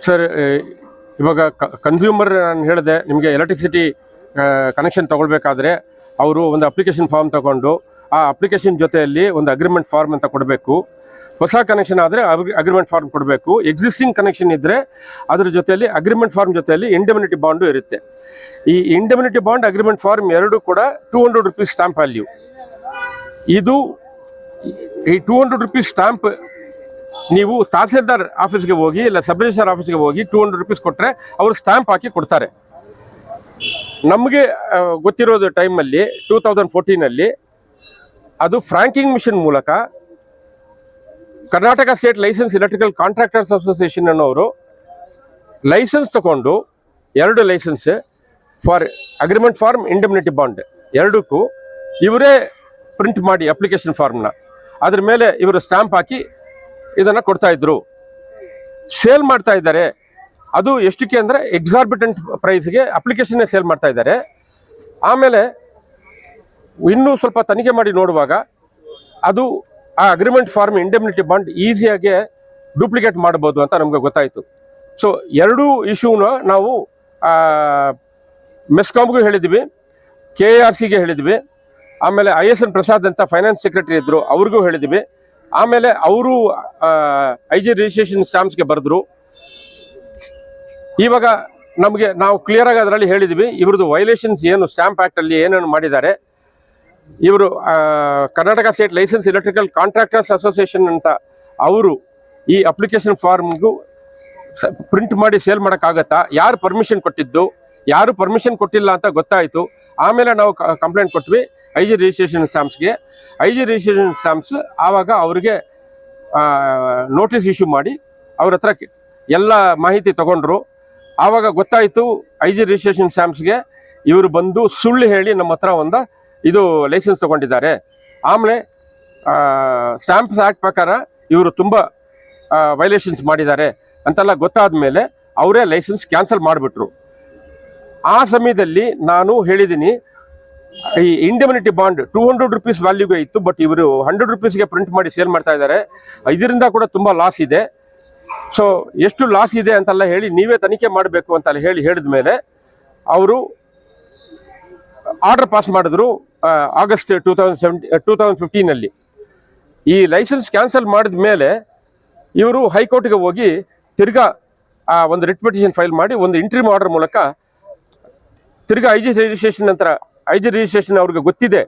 Sir, ಇವಾಗ consumer ನಾನು ಹೇಳಿದೆ ನಿಮಗೆ ಎಲೆಕ್ಟ್ರಿಸಿಟಿ ಕನೆಕ್ಷನ್ ತಗೊಳ್ಬೇಕಾದ್ರೆ ಅವರು ಒಂದು ಅಪ್ಲಿಕೇಶನ್ ಫಾರ್ಮ್ ತಗೊಂಡು ಆ ಅಪ್ಲಿಕೇಶನ್ ಜೊತೆಯಲ್ಲಿ ಒಂದು ಅಗ್ರಿಮೆಂಟ್ ಫಾರ್ಮ್ ಅಂತ ಕೊಡಬೇಕು. ಹೊಸ ಕನೆಕ್ಷನ್ ಆದರೆ ಅಗ್ರಿಮೆಂಟ್ ಫಾರ್ಮ್ ಕೊಡಬೇಕು. ಎಕ್ಸಿಸ್ಟಿಂಗ್ ಕನೆಕ್ಷನ್ ಇದ್ದರೆ ಅದ್ರ ಜೊತೆಯಲ್ಲಿ ಅಗ್ರಿಮೆಂಟ್ ಫಾರ್ಮ್ ಜೊತೆಯಲ್ಲಿ ಇಂಡೆಮಿನಿಟಿ ಬಾಂಡು ಇರುತ್ತೆ. ಈ ಇಂಡೆಮಿನಿಟಿ ಬಾಂಡ್ ಅಗ್ರಿಮೆಂಟ್ ಫಾರ್ಮ್ ಎರಡೂ ಕೂಡ 200 ರೂಪೀಸ್ ಸ್ಟಾಂಪ್ ವ್ಯಾಲ್ಯೂ. ಇದು ಈ 200 ರೂಪೀಸ್ ಸ್ಟಾಂಪ್ ನೀವು ತಹಸೀಲ್ದಾರ್ ಆಫೀಸ್ಗೆ ಹೋಗಿ ಇಲ್ಲ ಸಬ್ ರಿಜಿಸ್ಟ್ರಾರ್ ಆಫೀಸ್ಗೆ ಹೋಗಿ 200 ರೂಪೀಸ್ ಕೊಟ್ಟರೆ ಅವರು ಸ್ಟಾಂಪ್ ಹಾಕಿ ಕೊಡ್ತಾರೆ. ನಮಗೆ ಗೊತ್ತಿರೋದು ಟೈಮಲ್ಲಿ 2014 ಅದು ಫ್ರಾಂಕಿಂಗ್ ಮಿಷನ್ ಮೂಲಕ Karnataka state license electrical contractors association ಅನ್ನೋರು ಲೈಸೆನ್ಸ್ ತಗೊಂಡು 2 license for agreement form indemnity bond ಎರಡಕ್ಕೂ ಇವರೇ ಪ್ರಿಂಟ್ ಮಾಡಿ ಅಪ್ಲಿಕೇಶನ್ ಫಾರ್ಮ್ನ ಅದ್ರ ಮೇಲೆ ಇವರು ಸ್ಟಾಂಪ್ ಹಾಕಿ ಇದನ್ನು ಕೊಡ್ತಾ ಇದ್ರು. ಸೇಲ್ ಮಾಡ್ತಾ ಇದ್ದಾರೆ. ಅದು ಎಷ್ಟಕ್ಕೆ ಅಂದರೆ ಎಕ್ಸಾರ್ಬಿಟೆಂಟ್ ಪ್ರೈಸ್ಗೆ ಅಪ್ಲಿಕೇಶನ್ನೇ ಸೇಲ್ ಮಾಡ್ತಾ ಇದ್ದಾರೆ. ಆಮೇಲೆ ಇನ್ನೂ ಸ್ವಲ್ಪ ತನಿಖೆ ಮಾಡಿ ನೋಡುವಾಗ ಅದು ಆ ಅಗ್ರಿಮೆಂಟ್ ಫಾರ್ಮ್ ಇಂಡೆಮಿನಿಟಿ ಬಾಂಡ್ ಈಸಿಯಾಗಿ ಡೂಪ್ಲಿಕೇಟ್ ಮಾಡ್ಬೋದು ಅಂತ ನಮಗೆ ಗೊತ್ತಾಯಿತು. ಸೊ ಎರಡೂ ಇಶ್ಯೂನ ನಾವು ಮೆಸ್ಕಾಮ್ಗೂ ಹೇಳಿದ್ವಿ, KARCಗೆ ಹೇಳಿದ್ವಿ, ಆಮೇಲೆ ISN ಪ್ರಸಾದ್ ಅಂತ ಫೈನಾನ್ಸ್ ಸೆಕ್ರೆಟರಿ ಇದ್ದರು ಅವ್ರಿಗೂ ಹೇಳಿದ್ವಿ. ಆಮೇಲೆ ಅವರು IG ರಿಜಿಸ್ಟ್ರೇಷನ್ ಸ್ಟಾಂಪ್ಸ್ಗೆ ಬರೆದ್ರು. ಇವಾಗ ನಮಗೆ ನಾವು ಕ್ಲಿಯರ್ ಆಗಿ ಅದರಲ್ಲಿ ಹೇಳಿದ್ವಿ ಇವ್ರದ್ದು ವೈಲೇಷನ್ಸ್ ಏನು ಸ್ಟಾಂಪ್ ಆ್ಯಕ್ಟಲ್ಲಿ ಏನೇನು ಮಾಡಿದ್ದಾರೆ. ಇವರು Karnataka state license electrical contractors association ಅಂತ ಅವರು ಈ ಅಪ್ಲಿಕೇಶನ್ ಫಾರ್ಮ್ಗೂ ಪ್ರಿಂಟ್ ಮಾಡಿ ಸೇಲ್ ಮಾಡೋಕ್ಕಾಗತ್ತಾ, ಯಾರು ಪರ್ಮಿಷನ್ ಕೊಟ್ಟಿದ್ದು, ಯಾರು ಪರ್ಮಿಷನ್ ಕೊಟ್ಟಿಲ್ಲ ಅಂತ ಗೊತ್ತಾಯಿತು. ಆಮೇಲೆ ನಾವು ಕಂಪ್ಲೇಂಟ್ ಕೊಟ್ವಿ IG ರಿಜಿಸ್ಟ್ರೇಷನ್ ಸ್ಟಾಂಪ್ಸ್ಗೆ. IG ರಿಜಿಸ್ಟ್ರೇಷನ್ ಸ್ಟಾಂಪ್ಸ್ ಆವಾಗ ಅವ್ರಿಗೆ ನೋಟಿಸ್ ಇಶ್ಯೂ ಮಾಡಿ ಅವ್ರ ಹತ್ರ ಎಲ್ಲ ಮಾಹಿತಿ ತಗೊಂಡ್ರು. ಆವಾಗ ಗೊತ್ತಾಯಿತು IG ರಿಜಿಸ್ಟ್ರೇಷನ್ ಸ್ಟಾಂಪ್ಸ್ಗೆ ಇವರು ಬಂದು ಸುಳ್ಳು ಹೇಳಿ ನಮ್ಮ ಹತ್ರ ಇದು ಲೈಸೆನ್ಸ್ ತೊಗೊಂಡಿದ್ದಾರೆ. ಆಮೇಲೆ ಸ್ಟಾಂಪ್ಸ್ ಆ್ಯಕ್ಟ್ ಪ್ರಕಾರ ಇವರು ತುಂಬ ವೈಲೇಷನ್ಸ್ ಮಾಡಿದ್ದಾರೆ ಅಂತೆಲ್ಲ ಗೊತ್ತಾದ ಮೇಲೆ ಅವರೇ ಲೈಸೆನ್ಸ್ ಕ್ಯಾನ್ಸಲ್ ಮಾಡಿಬಿಟ್ರು. ಆ ಸಮಯದಲ್ಲಿ ನಾನು ಹೇಳಿದ್ದೀನಿ ಈ ಇಂಡೆಮಿನಿಟಿ ಬಾಂಡ್ 200 ರೂಪೀಸ್ ವ್ಯಾಲ್ಯೂಗೆ ಇತ್ತು, ಬಟ್ ಇವರು 100 ರೂಪೀಸ್ಗೆ ಪ್ರಿಂಟ್ ಮಾಡಿ ಸೇಲ್ ಮಾಡ್ತಾ ಇದ್ದಾರೆ. ಇದರಿಂದ ಕೂಡ ತುಂಬ ಲಾಸ್ ಇದೆ. ಸೊ ಎಷ್ಟು ಲಾಸ್ ಇದೆ ಅಂತೆಲ್ಲ ಹೇಳಿ ನೀವೇ ತನಿಖೆ ಮಾಡಬೇಕು ಅಂತೆಲ್ಲ ಹೇಳಿದ ಮೇಲೆ ಅವರು ಆರ್ಡರ್ ಪಾಸ್ ಮಾಡಿದ್ರು ಆಗಸ್ಟ್ 2015. ಈ ಲೈಸೆನ್ಸ್ ಕ್ಯಾನ್ಸಲ್ ಮಾಡಿದ ಮೇಲೆ ಇವರು ಹೈಕೋರ್ಟ್ಗೆ ಹೋಗಿ ತಿರ್ಗಾ ಒಂದು ರಿಟ್ ಪಿಟಿಷನ್ ಫೈಲ್ ಮಾಡಿ ಒಂದು ಇಂಟ್ರಿಮ್ ಆರ್ಡರ್ ಮೂಲಕ ತಿರ್ಗಾ IG ರಿಜಿಸ್ಟ್ರೇಷನ್ ಅವ್ರಿಗೆ ಗೊತ್ತಿದೆ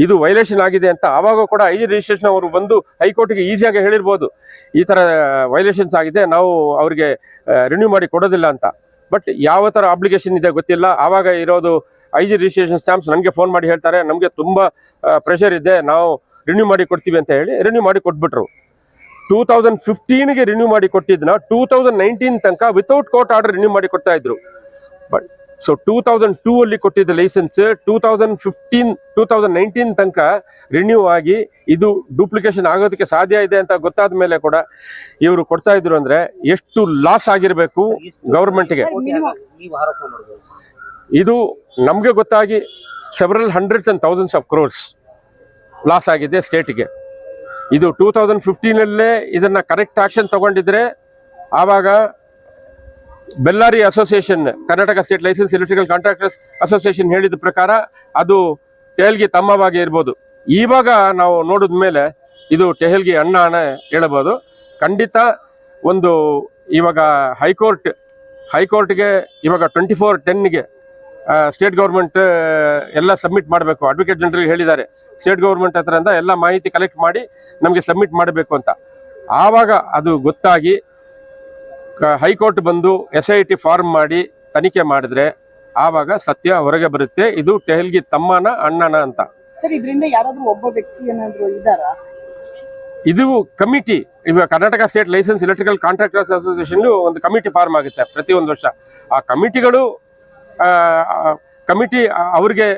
ಇದು ವೈಲೇಷನ್ ಆಗಿದೆ ಅಂತ. ಆವಾಗ ಕೂಡ IG ರಿಜಿಸ್ಟ್ರೇಷನ್ ಅವರು ಬಂದು ಹೈಕೋರ್ಟ್ಗೆ ಈಸಿಯಾಗಿ ಹೇಳಿರ್ಬೋದು ಈ ಥರ ವೈಲೇಷನ್ಸ್ ಆಗಿದೆ, ನಾವು ಅವ್ರಿಗೆ ರಿನ್ಯೂ ಮಾಡಿ ಕೊಡೋದಿಲ್ಲ ಅಂತ. ಬಟ್ ಯಾವ ಥರ ಅಬ್ಲಿಗೇಷನ್ ಇದೆ ಗೊತ್ತಿಲ್ಲ. ಆವಾಗ ಇರೋದು IG ರಿಜಿಸ್ಟ್ರೇಷನ್ ಸ್ಟಾಂಪ್ಸ್ ನನಗೆ ಫೋನ್ ಮಾಡಿ ಹೇಳ್ತಾರೆ ನಮಗೆ ತುಂಬ ಪ್ರೆಷರ್ ಇದೆ, ನಾವು ರಿನ್ಯೂ ಮಾಡಿ ಕೊಡ್ತೀವಿ ಅಂತ ಹೇಳಿ ರಿನ್ಯೂ ಮಾಡಿ ಕೊಟ್ಬಿಟ್ರು. 2015ಗೆ ರಿನ್ಯೂ ಮಾಡಿ ಕೊಟ್ಟಿದ್ದನ್ನ 2019 ತನಕ ವಿತೌಟ್ ಕೋರ್ಟ್ ಆರ್ಡರ್ ರಿನ್ಯೂ ಮಾಡಿ ಕೊಡ್ತಾ ಇದ್ರು. ಬಟ್ ಸೊ 2002 ಕೊಟ್ಟಿದ್ದ ಲೈಸೆನ್ಸ್ 2019 ತನಕ ರಿನ್ಯೂ ಆಗಿ ಇದು ಡೂಪ್ಲಿಕೇಶನ್ ಆಗೋದಕ್ಕೆ ಸಾಧ್ಯ ಇದೆ ಅಂತ ಗೊತ್ತಾದ ಮೇಲೆ ಕೂಡ ಇವರು ಕೊಡ್ತಾ ಇದ್ರು ಅಂದ್ರೆ ಎಷ್ಟು ಲಾಸ್ ಆಗಿರಬೇಕು ಗೌರ್ಮೆಂಟ್ಗೆ. ಇದು ನಮಗೆ ಗೊತ್ತಾಗಿ several hundreds and thousands of crores loss ಆಗಿದೆ ಸ್ಟೇಟ್ಗೆ. ಇದು 2015 ಇದನ್ನ ಕರೆಕ್ಟ್ ಆಕ್ಷನ್ ತಗೊಂಡಿದ್ರೆ ಆವಾಗ Bellary association Karnataka state license electrical contractors association ಹೇಳಿದ ಪ್ರಕಾರ ಅದು ಟೆಹಲ್ಗಿ ತಮ್ಮವಾಗಿ ಇರ್ಬೋದು. ಇವಾಗ ನಾವು ನೋಡಿದ ಮೇಲೆ ಇದು ಟೆಹಲ್ಗಿ ಅಣ್ಣ ಹೇಳಬಹುದು. ಖಂಡಿತ ಒಂದು ಇವಾಗ ಹೈಕೋರ್ಟ್ಗೆ ಇವಾಗ 24/10ಗೆ ಸ್ಟೇಟ್ ಗೌರ್ಮೆಂಟ್ ಎಲ್ಲ ಸಬ್ಮಿಟ್ ಮಾಡಬೇಕು. ಅಡ್ವೊಕೇಟ್ ಜನರಲ್ ಹೇಳಿದ್ದಾರೆ ಸ್ಟೇಟ್ ಗೌರ್ಮೆಂಟ್ ಹತ್ರದಿಂದ ಎಲ್ಲ ಮಾಹಿತಿ ಕಲೆಕ್ಟ್ ಮಾಡಿ ನಮಗೆ ಸಬ್ಮಿಟ್ ಮಾಡಬೇಕು ಅಂತ. ಆವಾಗ ಅದು ಗೊತ್ತಾಗಿ ಹೈಕೋರ್ಟ್ ಬಂದು SIT ಫಾರ್ಮ್ ಮಾಡಿ ತನಿಖೆ ಮಾಡಿದ್ರೆ ಆವಾಗ ಸತ್ಯ ಹೊರಗೆ ಬರುತ್ತೆ ಇದು ಟೆಹಲ್ಗಿ ತಮ್ಮನ ಅಣ್ಣನ ಅಂತ. ಸರ್, ಇದರಿಂದ ಯಾರಾದ್ರೂ ಒಬ್ಬ ವ್ಯಕ್ತಿ ಏನಾದ್ರು ಇದ್ದಾರಾ? ಇದು ಕಮಿಟಿ, ಇವಾಗ Karnataka state license electrical contractors association ಒಂದು ಕಮಿಟಿ ಫಾರ್ಮ್ ಆಗುತ್ತೆ ಪ್ರತಿ ಒಂದು ವರ್ಷ. ಆ ಕಮಿಟಿ ಅವ್ರಿಗೆ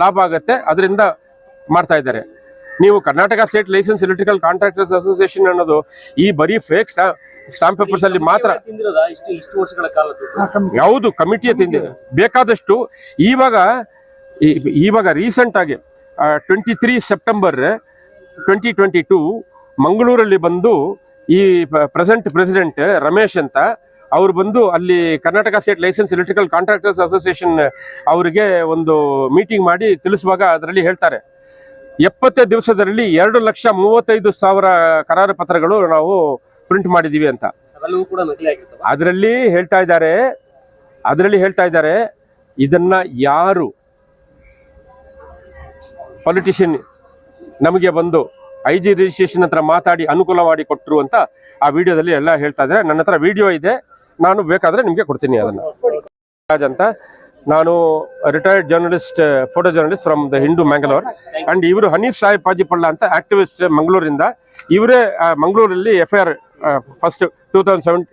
ಲಾಭ ಆಗುತ್ತೆ, ಅದರಿಂದ ಮಾಡ್ತಾ ಇದ್ದಾರೆ. ನೀವು Karnataka state license electrical contractors association ಅನ್ನೋದು ಈ ಬರೀ ಫೇಕ್ ಸ್ಟಾಂಪ್ ಪೇಪರ್ಸ್ ಅಲ್ಲಿ ಮಾತ್ರ ಯಾವುದು ಕಮಿಟಿಯ ತಿಂದಿದೆ ಬೇಕಾದಷ್ಟು. ಇವಾಗ ರೀಸೆಂಟ್ ಆಗಿ 23 ಸೆಪ್ಟೆಂಬರ್ 2022 ಮಂಗಳೂರಲ್ಲಿ ಬಂದು ಈ ಪ್ರೆಸೆಂಟ್ ಪ್ರೆಸಿಡೆಂಟ್ ರಮೇಶ್ ಅಂತ ಅವ್ರು ಬಂದು ಅಲ್ಲಿ Karnataka state license electrical contractors association ಅವರಿಗೆ ಒಂದು ಮೀಟಿಂಗ್ ಮಾಡಿ ತಿಳಿಸುವಾಗ ಅದರಲ್ಲಿ ಹೇಳ್ತಾರೆ 70 ದಿವಸದಲ್ಲಿ 2,35,000 ಕರಾರು ಪತ್ರಗಳು ನಾವು ಪ್ರಿಂಟ್ ಮಾಡಿದೀವಿ ಅಂತ. ಅದರಲ್ಲಿ ಹೇಳ್ತಾ ಇದ್ದಾರೆ ಇದನ್ನ ಯಾರು ಪೊಲಿಟಿಷಿಯನ್ ನಮಗೆ ಬಂದು IG ರಿಜಿಸ್ಟ್ರೇಷನ್ ಹತ್ರ ಮಾತಾಡಿ ಅನುಕೂಲ ಮಾಡಿ ಕೊಟ್ಟರು ಅಂತ ಆ ವಿಡಿಯೋದಲ್ಲಿ ಎಲ್ಲ ಹೇಳ್ತಾ ಇದ್ದಾರೆ. ನನ್ನ ಹತ್ರ ವಿಡಿಯೋ ಇದೆ, ನಾನು ಬೇಕಾದ್ರೆ ನಿಮಗೆ ಕೊಡ್ತೀನಿ ಅದನ್ನ. ರಾಜ್ ಅಂತ, ನಾನು retired journalist, photo journalist from the Hindu Mangalore. And ಇವರು ಹನೀಫ್ ಸಾಹಿಬ್ ಪಾಜಿಪಳ್ಳ ಅಂತ ಆಕ್ಟಿವಿಸ್ಟ್ ಮಂಗಳೂರಿಂದ. ಇವರೇ ಮಂಗಳೂರಲ್ಲಿ FIR ಫಸ್ಟ್ 2017